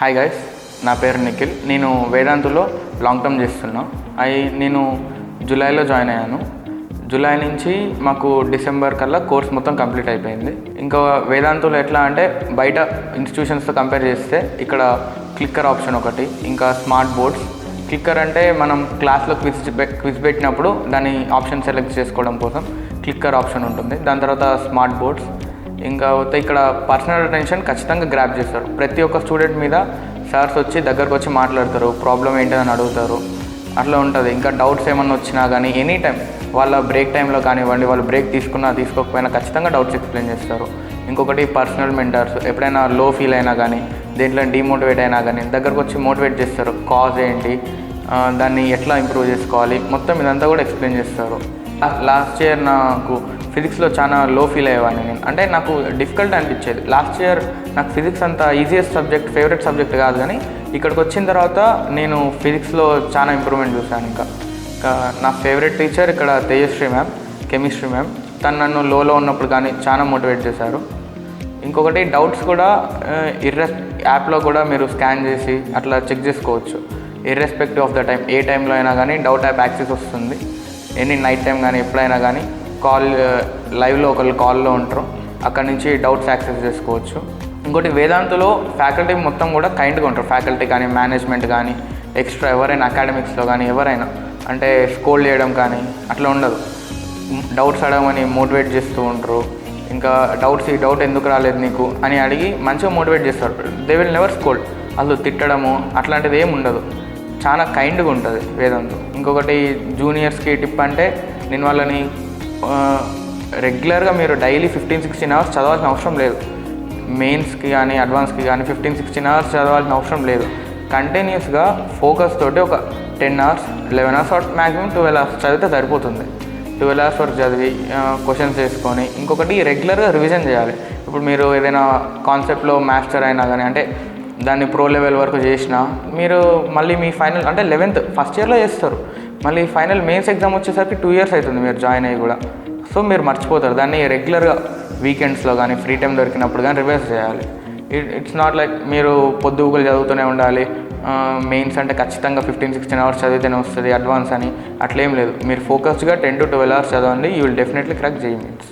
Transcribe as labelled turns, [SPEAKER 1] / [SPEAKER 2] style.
[SPEAKER 1] Hi guys, నా పేరు నిఖిల్. నేను వేదాంతులో లాంగ్ టర్మ్ చేస్తున్నా. నేను జూలైలో జాయిన్ అయ్యాను. జూలై నుంచి మాకు డిసెంబర్ కల్లా కోర్స్ మొత్తం కంప్లీట్ అయిపోయింది. ఇంకా వేదాంతులో ఎట్లా అంటే బయట ఇన్స్టిట్యూషన్స్తో కంపేర్ చేస్తే ఇక్కడ క్లిక్కర్ ఆప్షన్ ఒకటి, ఇంకా స్మార్ట్ బోర్డ్స్. క్లిక్కర్ అంటే మనం క్లాస్లో క్విజ్ పెట్టినప్పుడు దాని ఆప్షన్ సెలెక్ట్ చేసుకోవడం కోసం క్లిక్కర్ ఆప్షన్ ఉంటుంది. దాని తర్వాత స్మార్ట్ బోర్డ్స్. ఇంకా ఇక్కడ పర్సనల్ అటెన్షన్ ఖచ్చితంగా గ్రాప్ చేస్తారు. ప్రతి ఒక్క స్టూడెంట్ మీద సార్స్ వచ్చి దగ్గరకు వచ్చి మాట్లాడతారు, ప్రాబ్లం ఏంటని అడుగుతారు. అట్లా ఉంటుంది. ఇంకా డౌట్స్ ఏమన్నా వచ్చినా కానీ ఎనీ టైం వాళ్ళ బ్రేక్ టైంలో కానివ్వండి, వాళ్ళు బ్రేక్ తీసుకున్నా తీసుకోకపోయినా ఖచ్చితంగా డౌట్స్ ఎక్స్ప్లెయిన్ చేస్తారు. ఇంకొకటి పర్సనల్ మెంటర్స్. ఎప్పుడైనా లో ఫీల్ అయినా కానీ, దేంట్లో డిమోటివేట్ అయినా కానీ దగ్గరకు వచ్చి మోటివేట్ చేస్తారు. కాజ్ ఏంటి, దాన్ని ఎట్లా ఇంప్రూవ్ చేసుకోవాలి, మొత్తం ఇదంతా కూడా ఎక్స్ప్లెయిన్ చేస్తారు. లాస్ట్ ఇయర్ నాకు ఫిజిక్స్లో చాలా లో ఫీల్ అయ్యేవాడిని నేను. అంటే నాకు డిఫికల్ట్ అనిపించేది. లాస్ట్ ఇయర్ నాకు ఫిజిక్స్ అంత ఈజియెస్ట్ సబ్జెక్ట్, ఫేవరెట్ సబ్జెక్ట్ కాదు. కానీ ఇక్కడికి వచ్చిన తర్వాత నేను ఫిజిక్స్లో చాలా ఇంప్రూవ్మెంట్ చూశాను. ఇంకా నా ఫేవరెట్ టీచర్ ఇక్కడ తేజశ్రీ మ్యామ్, కెమిస్ట్రీ మ్యామ్. తను నన్ను లోలో ఉన్నప్పుడు కానీ చాలా మోటివేట్ చేశారు. ఇంకొకటి డౌట్స్ కూడా యాప్లో కూడా మీరు స్కాన్ చేసి అట్లా చెక్ చేసుకోవచ్చు. ఇర్రెస్పెక్టివ్ ఆఫ్ ద టైం, ఏ టైంలో అయినా కానీ డౌట్ యాప్ యాక్సెస్ వస్తుంది. ఎనీ నైట్ టైం కానీ ఎప్పుడైనా కానీ లైవ్లో ఒకళ్ళు కాల్లో ఉంటారు, అక్కడి నుంచి డౌట్స్ యాక్సెస్ చేసుకోవచ్చు. ఇంకోటి వేదాంతులో ఫ్యాకల్టీ మొత్తం కూడా కైండ్గా ఉంటారు. ఫ్యాకల్టీ కానీ, మేనేజ్మెంట్ కానీ, ఎక్స్ట్రా ఎవరైనా అకాడమిక్స్లో కానీ ఎవరైనా అంటే స్కోల్డ్ చేయడం కానీ అట్లా ఉండదు. డౌట్స్ అడగమని మోటివేట్ చేస్తూ ఉంటారు. ఇంకా ఈ డౌట్ ఎందుకు రాలేదు నీకు అని అడిగి మంచిగా మోటివేట్ చేస్తారు. They will never scold. అసలు తిట్టడము అట్లాంటిది ఏమి ఉండదు. చాలా కైండ్గా ఉంటుంది వేదాంతం. ఇంకొకటి జూనియర్స్కి టిప్ అంటే, నేను వాళ్ళని రెగ్యులర్గా మీరు డైలీ 15-16 అవర్స్ చదవాల్సిన అవసరం లేదు. మెయిన్స్కి కానీ అడ్వాన్స్కి కానీ 15-16 అవర్స్ చదవాల్సిన అవసరం లేదు. కంటిన్యూస్గా ఫోకస్ తోటి ఒక 10 అవర్స్ 11 అవర్స్ మ్యాక్సిమం 12 అవర్స్ చదివితే సరిపోతుంది. 12 అవర్స్ వరకు చదివి క్వశ్చన్స్ వేసుకొని, ఇంకొకటి రెగ్యులర్గా రివిజన్ చేయాలి. ఇప్పుడు మీరు ఏదైనా కాన్సెప్ట్లో మాస్టర్ అయినా కానీ, అంటే దాన్ని ప్రో లెవెల్ వరకు చేసినా మీరు మళ్ళీ మీ ఫైనల్ అంటే 11th ఫస్ట్ ఇయర్లో చేస్తారు. మళ్ళీ ఫైనల్ మెయిన్స్ ఎగ్జామ్ వచ్చేసరికి 2 years అవుతుంది మీరు జాయిన్ అయ్యి కూడా. సో మీరు మర్చిపోతారు. దాన్ని రెగ్యులర్గా వీకెండ్స్లో కానీ, ఫ్రీ టైం దొరికినప్పుడు కానీ రివైజ్ చేయాలి. ఇట్స్ నాట్ లైక్ మీరు పొద్దుగులు చదువుతూనే ఉండాలి. మెయిన్స్ అంటే ఖచ్చితంగా 15-16 అవర్స్ చదివితేనే వస్తుంది అడ్వాన్స్ అని అట్లేం లేదు. మీరు ఫోకస్డ్గా 10 to 12 hours చదవండి. You will definitely crack JEE mains.